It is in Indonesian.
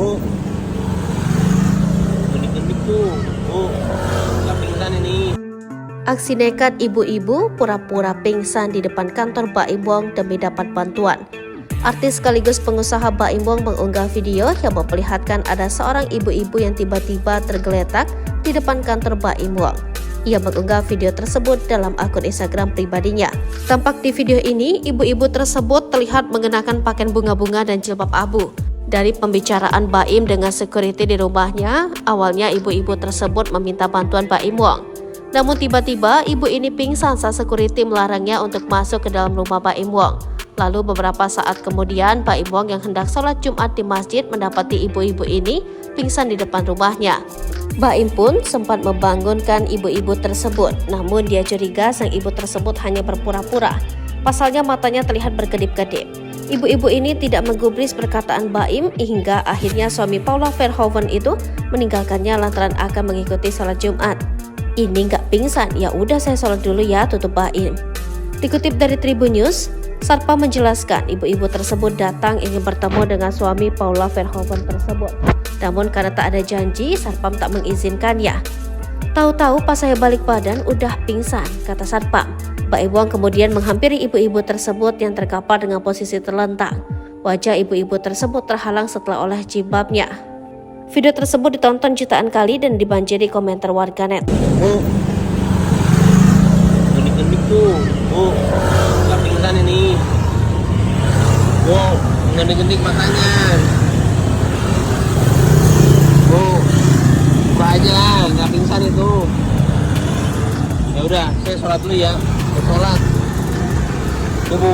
Bu. Gendik-gendik tuh. Bu, nggak pingsan ini. Aksi nekat ibu-ibu pura-pura pingsan di depan kantor Baim Wong demi dapat bantuan. Artis sekaligus pengusaha Baim Wong mengunggah video yang memperlihatkan ada seorang ibu-ibu yang tiba-tiba tergeletak di depan kantor Baim Wong. Ia mengunggah video tersebut dalam akun Instagram pribadinya. Tampak di video ini, ibu-ibu tersebut terlihat mengenakan pakaian bunga-bunga dan jilbab abu. Dari pembicaraan Baim dengan security di rumahnya, awalnya ibu-ibu tersebut meminta bantuan Baim Wong. Namun tiba-tiba ibu ini pingsan saat security melarangnya untuk masuk ke dalam rumah Baim Wong. Lalu beberapa saat kemudian Baim Wong yang hendak sholat Jumat di masjid mendapati ibu-ibu ini pingsan di depan rumahnya. Baim pun sempat membangunkan ibu-ibu tersebut, namun dia curiga sang ibu tersebut hanya berpura-pura. Pasalnya matanya terlihat berkedip-kedip. Ibu-ibu ini tidak menggubris perkataan Baim hingga akhirnya suami Paula Verhoeven itu meninggalkannya lantaran akan mengikuti sholat Jumat. Ini nggak pingsan, ya udah saya sholat dulu ya, tutup Baim. Dikutip dari Tribun News, Satpam menjelaskan ibu-ibu tersebut datang ingin bertemu dengan suami Paula Verhoeven tersebut. Namun karena tak ada janji, Satpam tak mengizinkannya. Tahu-tahu pas saya balik badan udah pingsan, kata Satpam. Baim Wong kemudian menghampiri ibu-ibu tersebut yang terkapar dengan posisi terlentang. Wajah ibu-ibu tersebut terhalang setelah oleh jilbabnya. Video tersebut ditonton jutaan kali dan dibanjiri komentar warganet. Bu, gendik-gendik tuh. Bu, nggak pingsan ini. Bu, gendik-gendik matanya. Bu, buka aja, nggak pingsan itu. Ya udah, saya sholat dulu ya. Saya sholat. Tuh, Bu.